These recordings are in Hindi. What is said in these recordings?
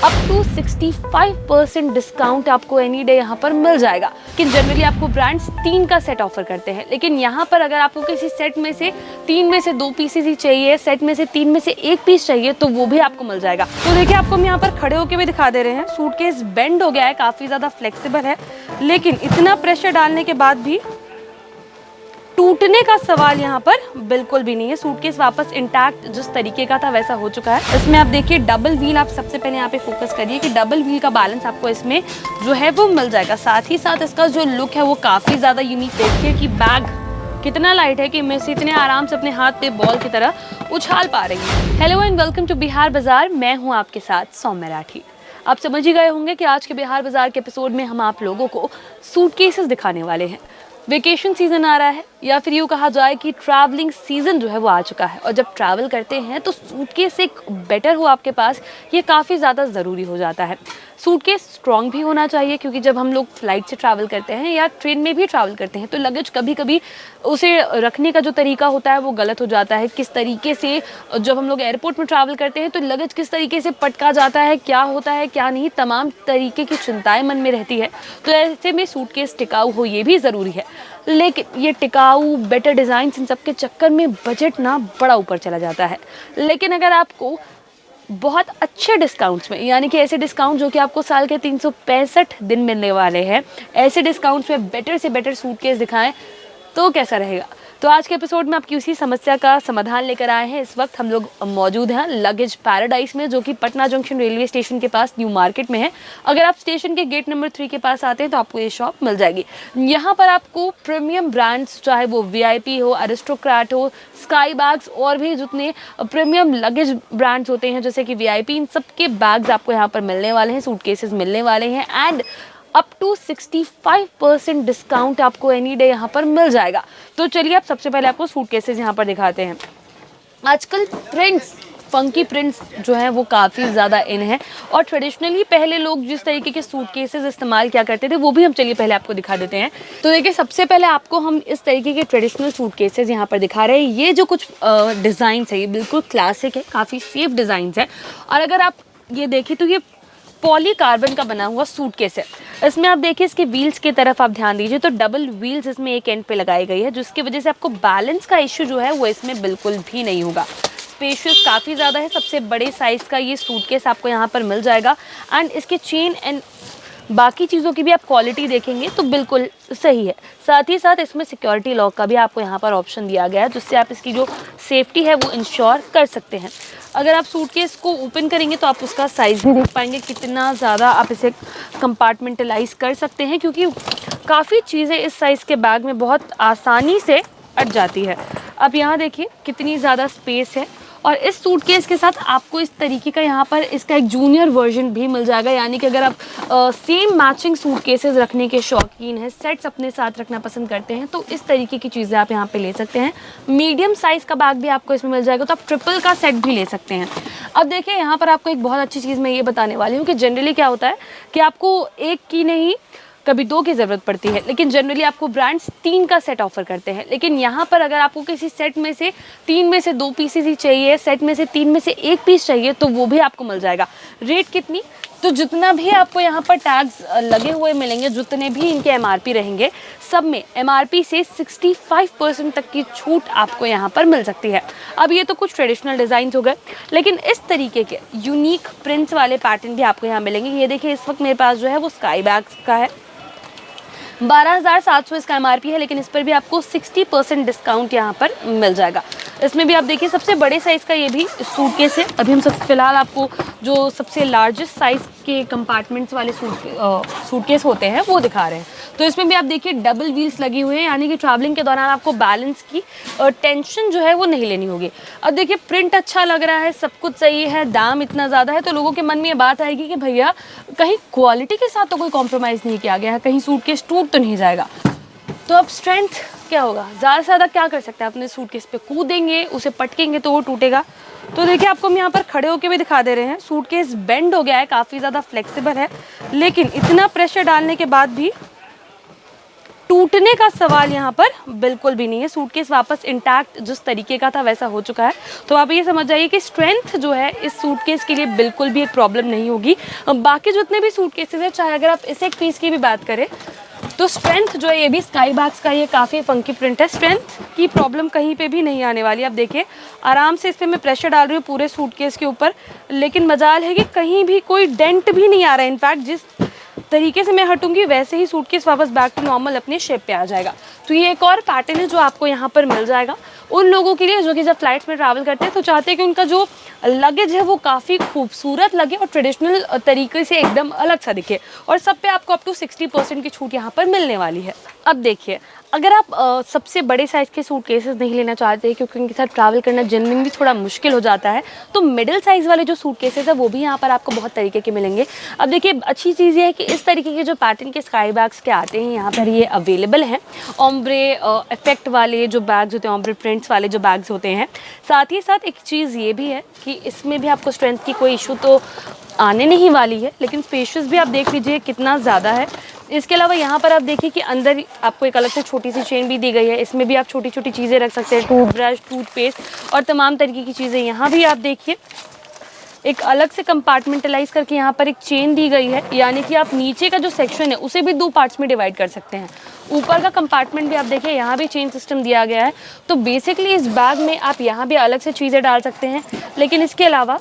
अप टू 65% डिस्काउंट आपको एनी डे यहाँ पर मिल जाएगा। लेकिन जनरली आपको ब्रांड्स 3 का सेट ऑफर करते हैं, लेकिन यहाँ पर अगर आपको किसी सेट में से 3 में से 2 पीसेस ही चाहिए, सेट में से 3 में से 1 पीस चाहिए, तो वो भी आपको मिल जाएगा। तो देखिए आपको हम यहाँ पर खड़े होकर भी दिखा दे रहे हैं। सूटकेस बेंड हो गया है, काफ़ी ज़्यादा फ्लेक्सिबल है, लेकिन इतना प्रेशर डालने के बाद भी टूटने का सवाल यहाँ पर बिल्कुल भी नहीं है। सूटकेस वापस इंटैक्ट जिस तरीके का था वैसा हो चुका है। इसमें आप देखिए डबल व्हील, आप सबसे पहले यहाँ पे फोकस करिए कि डबल व्हील का बैलेंस आपको इसमें जो है वो मिल जाएगा। साथ ही साथ इसका जो लुक है वो काफ़ी ज़्यादा यूनिक। देखिए कि बैग कितना लाइट है कि मैं इसे इतने आराम से अपने हाथ पे बॉल की तरह उछाल पा रही हूँ। Hello and welcome to Bihar Bazaar, मैं हूँ आपके साथ सौम्या राठी। आप समझ ही गए होंगे कि आज के बिहार बाजार के एपिसोड में हम आप लोगों को सूटकेसेस दिखाने वाले हैं। वेकेशन सीजन आ रहा है, या फिर यूँ कहा जाए कि ट्रैवलिंग सीजन जो है वो आ चुका है, और जब ट्रैवल करते हैं तो सूटकेस एक बेटर हो आपके पास, ये काफ़ी ज़्यादा ज़रूरी हो जाता है। सूटकेस स्ट्रॉन्ग भी होना चाहिए, क्योंकि जब हम लोग फ्लाइट से ट्रैवल करते हैं या ट्रेन में भी ट्रैवल करते हैं तो लगेज कभी कभी उसे रखने का जो तरीका होता है वो गलत हो जाता है। किस तरीके से जब हम लोग एयरपोर्ट में ट्रैवल करते हैं तो लगेज किस तरीके से पटका जाता है, क्या होता है क्या नहीं, तमाम तरीके की चिंताएं मन में रहती है। तो ऐसे में सूटकेस टिकाऊ हो ये भी ज़रूरी है, लेकिन ये टिकाऊ बेटर डिज़ाइन इन सब के चक्कर में बजट ना बड़ा ऊपर चला जाता है। लेकिन अगर आपको बहुत अच्छे डिस्काउंट्स में, यानी कि ऐसे डिस्काउंट जो कि आपको साल के 365 दिन मिलने वाले हैं, ऐसे डिस्काउंट्स में बेटर से बेटर सूटकेस दिखाएं तो कैसा रहेगा। तो आज के एपिसोड में आपकी उसी समस्या का समाधान लेकर आए हैं। इस वक्त हम लोग मौजूद हैं लगेज पैराडाइज में, जो कि पटना जंक्शन रेलवे स्टेशन के पास न्यू मार्केट में है। अगर आप स्टेशन के गेट नंबर 3 के पास आते हैं तो आपको ये शॉप मिल जाएगी। यहाँ पर आपको प्रीमियम ब्रांड्स, चाहे वो VIP हो, अरिस्टोक्रेट हो, स्काई बैग्स और भी जितने प्रीमियम लगेज ब्रांड्स होते हैं जैसे कि VIP, इन सब के बैग्स आपको यहाँ पर मिलने वाले हैं, सूटकेसेस मिलने वाले हैं, एंड अप टू 65% डिस्काउंट आपको एनी डे यहाँ पर मिल जाएगा। तो चलिए आप सबसे पहले आपको सूटकेसेस यहाँ पर दिखाते हैं। आजकल प्रिंट्स, फंकी प्रिंट्स जो हैं वो काफ़ी ज़्यादा इन है, और ट्रेडिशनली पहले लोग जिस तरीके के सूटकेसेस इस्तेमाल किया करते थे वो भी हम चलिए पहले आपको दिखा देते हैं। तो देखिए सबसे पहले आपको हम इस तरीके के ट्रेडिशनल सूटकेसेस यहाँ पर दिखा रहे हैं। ये जो कुछ डिज़ाइंस है ये बिल्कुल क्लासिक है, काफ़ी सेफ डिज़ाइंस है। और अगर आप ये देखें तो ये पॉलीकार्बन का बना हुआ सूटकेस है। इसमें आप देखिए इसके व्हील्स की तरफ आप ध्यान दीजिए तो डबल व्हील्स इसमें एक एंड पे लगाई गई है, जिसकी वजह से आपको बैलेंस का इश्यू जो है वो इसमें बिल्कुल भी नहीं होगा। स्पेशियस काफ़ी ज़्यादा है, सबसे बड़े साइज़ का ये सूटकेस आपको यहाँ पर मिल जाएगा। एंड इसके चेन एंड बाकी चीज़ों की भी आप क्वालिटी देखेंगे तो बिल्कुल सही है। साथ ही साथ इसमें सिक्योरिटी लॉक का भी आपको यहाँ पर ऑप्शन दिया गया है, जिससे आप इसकी जो सेफ्टी है वो इंश्योर कर सकते हैं। अगर आप सूटकेस को ओपन करेंगे तो आप उसका साइज़ भी देख पाएंगे, कितना ज़्यादा आप इसे कंपार्टमेंटलाइज कर सकते हैं, क्योंकि काफ़ी चीज़ें इस साइज़ के बैग में बहुत आसानी से अट जाती है। अब यहाँ देखिए कितनी ज़्यादा स्पेस है, और इस सूटकेस के साथ आपको इस तरीके का यहाँ पर इसका एक जूनियर वर्जन भी मिल जाएगा। यानी कि अगर आप सेम मैचिंग सूटकेसेस रखने के शौकीन हैं, सेट्स अपने साथ रखना पसंद करते हैं, तो इस तरीके की चीज़ें आप यहाँ पे ले सकते हैं। मीडियम साइज़ का बैग भी आपको इसमें मिल जाएगा, तो आप ट्रिपल का सेट भी ले सकते हैं। अब देखिए यहाँ पर आपको एक बहुत अच्छी चीज़ मैं ये बताने वाली हूँ कि जनरली क्या होता है कि आपको एक की नहीं कभी 2 की ज़रूरत पड़ती है, लेकिन जनरली आपको ब्रांड्स 3 का सेट ऑफर करते हैं। लेकिन यहाँ पर अगर आपको किसी सेट में से 3 में से 2 पीसेस ही चाहिए, सेट में से 3 में से 1 पीस चाहिए, तो वो भी आपको मिल जाएगा। रेट कितनी, तो जितना भी आपको यहाँ पर टैग्स लगे हुए मिलेंगे, जितने भी इनके MRP रहेंगे, सब में MRP से 65% तक की छूट आपको यहाँ पर मिल सकती है। अब ये तो कुछ ट्रेडिशनल डिज़ाइन हो गए, लेकिन इस तरीके के यूनिक प्रिंट्स वाले पैटर्न भी आपको यहाँ मिलेंगे। ये देखिए इस वक्त मेरे पास जो है वो स्काई बैग्स का है, 12,700 इसका MRP है, लेकिन इस पर भी आपको 60% डिस्काउंट यहाँ पर मिल जाएगा। इसमें भी आप देखिए सबसे बड़े साइज़ का ये भी सूटकेस है। अभी हम सब फिलहाल आपको जो सबसे लार्जेस्ट साइज़ के कंपार्टमेंट्स वाले सूटकेस होते हैं वो दिखा रहे हैं। तो इसमें भी आप देखिए डबल व्हील्स लगी हुई हैं, यानी कि ट्रैवलिंग के दौरान आपको बैलेंस की टेंशन जो है वो नहीं लेनी होगी। अब देखिए प्रिंट अच्छा लग रहा है, सब कुछ सही है, दाम इतना ज़्यादा है, तो लोगों के मन में ये बात आएगी कि भैया कहीं क्वालिटी के साथ तो कोई कॉम्प्रोमाइज़ नहीं किया गया है, कहीं सूटकेस टूट तो नहीं जाएगा। तो अब स्ट्रेंथ क्या होगा, ज़्यादा से ज़्यादा क्या कर सकते हैं, अपने सूटकेस पे कूदेंगे, उसे पटकेंगे तो वो टूटेगा। तो देखिए आपको हम यहाँ पर खड़े होकर भी दिखा दे रहे हैं। सूटकेस बेंड हो गया है, काफ़ी ज़्यादा फ्लेक्सिबल है, लेकिन इतना प्रेशर डालने के बाद भी टूटने का सवाल यहाँ पर बिल्कुल भी नहीं है। सूटकेस वापस इंटैक्ट जिस तरीके का था वैसा हो चुका है। तो आप ये समझ जाइए कि स्ट्रेंथ जो है इस सूटकेस के लिए बिल्कुल भी एक प्रॉब्लम नहीं होगी। बाकी जितने भी सूटकेसेस हैं, चाहे अगर आप इस एक पीस की भी बात करें तो स्ट्रेंथ जो है, ये भी स्काई बैग्स का ये काफ़ी फंकी प्रिंट है, स्ट्रेंथ की प्रॉब्लम कहीं पे भी नहीं आने वाली। आप देखिए आराम से इस पर मैं प्रेशर डाल रही हूँ पूरे सूटकेस के ऊपर, लेकिन मजाल है कि कहीं भी कोई डेंट भी नहीं आ रहा है। इनफैक्ट जिस तरीके से मैं हटूंगी वैसे ही सूटकेस वापस बैक टू नॉर्मल अपने शेप पे आ जाएगा। तो ये एक और पैटर्न है जो आपको यहाँ पर मिल जाएगा उन लोगों के लिए जो कि जब फ्लाइट्स में ट्रैवल करते हैं तो चाहते हैं कि उनका जो लगेज है वो काफ़ी खूबसूरत लगे और ट्रेडिशनल तरीके से एकदम अलग सा दिखे। और सब पे आपको अप टू 60% की छूट यहाँ पर मिलने वाली है। अब देखिए, अगर आप सबसे बड़े साइज़ के सूटकेसेस नहीं लेना चाहते क्योंकि उनके साथ ट्रैवल करना जेन्युइनली थोड़ा मुश्किल हो जाता है, तो मिडिल साइज़ वाले जो सूटकेसेस है वो भी यहाँ पर आपको बहुत तरीके के मिलेंगे। अब देखिए, अच्छी चीज़ ये है कि इस तरीके के जो पैटर्न के स्काई बैग्स के आते हैं यहाँ पर ये अवेलेबल हैं। ओम्ब्रे इफेक्ट वाले जो बैग्स होते हैं, ओम्ब्रे प्रिंट्स वाले जो बैग्स होते हैं। साथ ही साथ एक चीज़ ये भी है कि इसमें भी आपको स्ट्रेंथ की कोई इशू तो आने नहीं वाली है, लेकिन स्पेशियस भी आप देख लीजिए कितना ज़्यादा है। इसके अलावा यहाँ पर आप देखिए कि अंदर आपको एक अलग से छोटी सी चेन भी दी गई है। इसमें भी आप छोटी छोटी चीज़ें रख सकते हैं, टूथब्रश, टूथपेस्ट और तमाम तरीके की चीज़ें। यहाँ भी आप देखिए एक अलग से कंपार्टमेंटलाइज करके यहाँ पर एक चेन दी गई है, यानी कि आप नीचे का जो सेक्शन है उसे भी 2 पार्ट्स में डिवाइड कर सकते हैं। ऊपर का कंपार्टमेंट भी आप देखिए, यहाँ भी चेन सिस्टम दिया गया है। तो बेसिकली इस बैग में आप यहाँ भी अलग से चीज़ें डाल सकते हैं, लेकिन इसके अलावा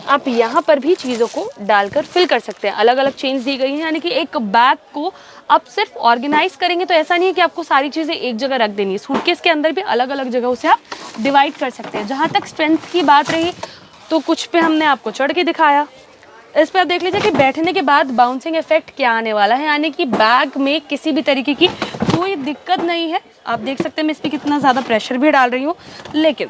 आप यहाँ पर भी चीज़ों को डालकर फिल कर सकते हैं। अलग अलग चेन्स दी गई हैं, यानी कि एक बैग को आप सिर्फ ऑर्गेनाइज करेंगे तो ऐसा नहीं है कि आपको सारी चीज़ें एक जगह रख देनी है। सूटकेस के अंदर भी अलग अलग जगहों से आप डिवाइड कर सकते हैं। जहाँ तक स्ट्रेंथ की बात रही तो कुछ पे हमने आपको चढ़ के दिखाया। इस पर आप देख लीजिए कि बैठने के बाद बाउंसिंग इफेक्ट क्या आने वाला है, यानी कि बैग में किसी भी तरीके की कोई दिक्कत नहीं है। आप देख सकते हैं मैं इस पर कितना ज़्यादा प्रेशर भी डाल रही हूँ, लेकिन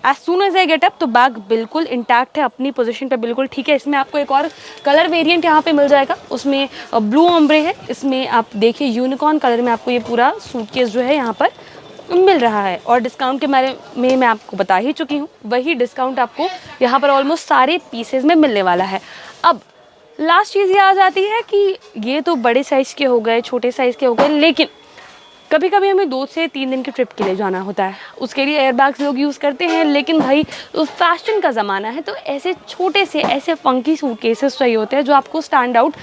as soon as I get up तो बैग बिल्कुल इंटैक्ट है, अपनी पोजीशन पे बिल्कुल ठीक है। इसमें आपको एक और कलर वेरिएंट यहाँ पे मिल जाएगा, उसमें ब्लू ओम्ब्रे है। इसमें आप देखिए यूनिकॉर्न कलर में आपको ये पूरा सूटकेस जो है यहाँ पर मिल रहा है। और डिस्काउंट के बारे में मैं आपको बता ही चुकी हूँ, वही डिस्काउंट आपको यहाँ पर ऑलमोस्ट सारे पीसेज में मिलने वाला है। अब लास्ट चीज़ ये आ जाती है कि ये तो बड़े साइज़ के हो गए, छोटे साइज़ के हो गए, लेकिन कभी कभी हमें 2 से 3 दिन की ट्रिप के लिए जाना होता है, उसके लिए एयरबैग्स लोग यूज़ करते हैं। लेकिन भाई फैशन का ज़माना है, तो ऐसे छोटे से ऐसे फंकी सूटकेसेस चाहिए होते हैं जो आपको स्टैंड आउट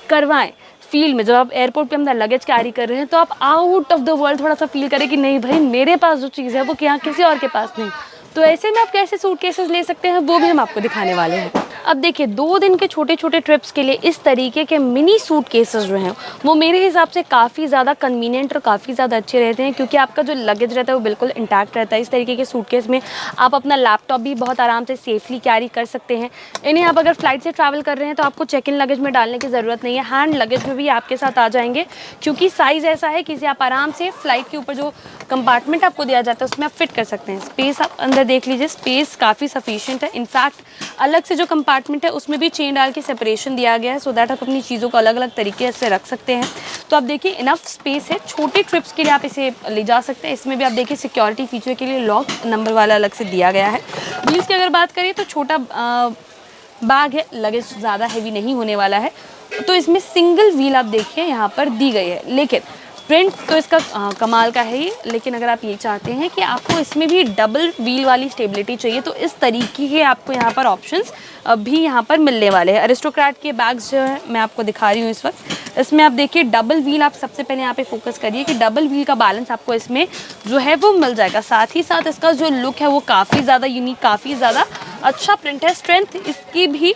करवाएं फील में। जब आप एयरपोर्ट पे अपना लगेज कैरी कर रहे हैं तो आप आउट ऑफ द वर्ल्ड थोड़ा सा फील करें कि नहीं भाई मेरे पास जो चीज़ है वो यहाँ किसी और के पास नहीं। तो ऐसे में आप कैसे सूटकेसेस ले सकते हैं वो भी हम आपको दिखाने वाले हैं। अब देखिए, 2 दिन के छोटे छोटे ट्रिप्स के लिए इस तरीके के मिनी सूटकेसेस जो हैं वो मेरे हिसाब से काफ़ी ज़्यादा कन्वीनियंट और काफ़ी ज़्यादा अच्छे रहते हैं, क्योंकि आपका जो लगेज रहता है वो बिल्कुल इंटैक्ट रहता है। इस तरीके के सूटकेस में आप अपना लैपटॉप भी बहुत आराम से सेफली कैरी कर सकते हैं। इन्हें आप अगर फ्लाइट से ट्रैवल कर रहे हैं तो आपको चेक इन लगेज में डालने की ज़रूरत नहीं है, हैंड लगेज में भी आपके साथ आ जाएंगे, क्योंकि साइज़ ऐसा है कि इसे आप आराम से फ्लाइट के ऊपर जो कंपार्टमेंट आपको दिया जाता है उसमें आप फिट कर सकते हैं। स्पेस आप अंदर देख लीजिए, स्पेस काफ़ी सफिशिएंट है। इनफैक्ट अलग से जो कंपार्टमेंट है उसमें भी चेन डाल के सेपरेशन दिया गया है, सो दैट आप अपनी चीज़ों को अलग अलग तरीके से रख सकते हैं। तो आप देखिए इनफ स्पेस है, छोटे ट्रिप्स के लिए आप इसे ले जा सकते हैं। इसमें भी आप देखिए सिक्योरिटी फीचर के लिए लॉक नंबर वाला अलग से दिया गया है। व्हील्स की अगर बात करें तो छोटा बैग है, लगेज ज़्यादा हैवी नहीं होने वाला है। तो इसमें सिंगल व्हील आप देखिए यहाँ पर दी गई है, लेकिन प्रिंट तो इसका कमाल का है ही। लेकिन अगर आप ये चाहते हैं कि आपको इसमें भी डबल व्हील वाली स्टेबिलिटी चाहिए तो इस तरीके के आपको यहाँ पर ऑप्शंस भी यहाँ पर मिलने वाले हैं। अरिस्टोक्रेट के बैग्स जो है मैं आपको दिखा रही हूँ इस वक्त, इसमें आप देखिए डबल व्हील। आप सबसे पहले यहाँ पे फोकस करिए कि डबल व्हील का बैलेंस आपको इसमें जो है वो मिल जाएगा। साथ ही साथ इसका जो लुक है वो काफ़ी ज़्यादा यूनिक, काफ़ी ज़्यादा अच्छा प्रिंट है। स्ट्रेंथ इसकी भी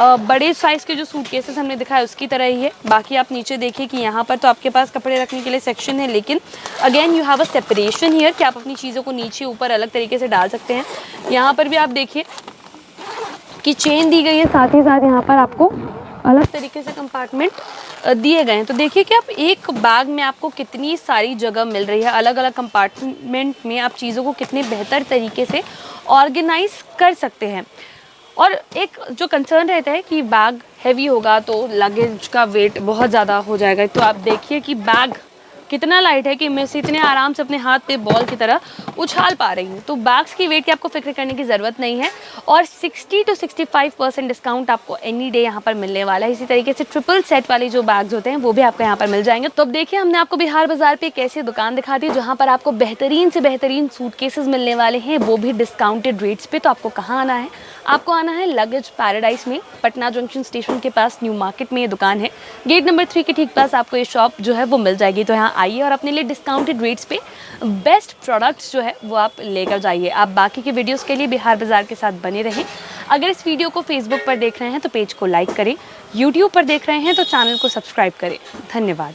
बड़े साइज़ के जो सूटकेसेस हमने दिखाया उसकी तरह ही है। बाकी आप नीचे देखिए कि यहाँ पर तो आपके पास कपड़े रखने के लिए सेक्शन है, लेकिन again you have a separation here कि आप अपनी चीज़ों को नीचे ऊपर अलग तरीके से डाल सकते हैं। यहाँ पर भी आप देखिए कि चेन दी गई है, साथ ही साथ यहाँ पर आपको अलग तरीके से कंपार्टमेंट दिए गए हैं। तो देखिए कि आप एक बैग में आपको कितनी सारी जगह मिल रही है, अलग अलग कंपार्टमेंट में आप चीज़ों को कितने बेहतर तरीके से ऑर्गेनाइज कर सकते हैं। और एक जो कंसर्न रहता है कि बैग हैवी होगा तो लगेज का वेट बहुत ज़्यादा हो जाएगा, तो आप देखिए कि बैग कितना लाइट है कि मैं इसे इतने आराम से अपने हाथ पे बॉल की तरह उछाल पा रही हूँ। तो बैग्स की वेट की आपको फिक्र करने की ज़रूरत नहीं है और 60 to 65% डिस्काउंट आपको एनी डे यहाँ पर मिलने वाला है। इसी तरीके से ट्रिपल सेट वाले जो बैग्स होते हैं वो भी आपको यहाँ पर मिल जाएंगे। तो अब देखिए हमने आपको बिहार बाजार पे एक ऐसी दुकान दिखा दी जहाँ पर आपको बेहतरीन से बेहतरीन सूटकेसेस मिलने वाले हैं, वो भी डिस्काउंटेड रेट्स पे। तो आपको कहाँ आना है? आपको आना है लगेज पैराडाइज में, पटना जंक्शन स्टेशन के पास न्यू मार्केट में ये दुकान है। गेट नंबर 3 के ठीक पास आपको ये शॉप जो है वो मिल जाएगी। तो यहाँ आइए और अपने लिए डिस्काउंटेड रेट्स पे बेस्ट प्रोडक्ट्स जो है वो आप लेकर जाइए। आप बाकी के वीडियोस के लिए बिहार बाजार के साथ बने रहें। अगर इस वीडियो को फेसबुक पर देख रहे हैं तो पेज को लाइक करें, यूट्यूब पर देख रहे हैं तो चैनल को सब्सक्राइब करें। धन्यवाद।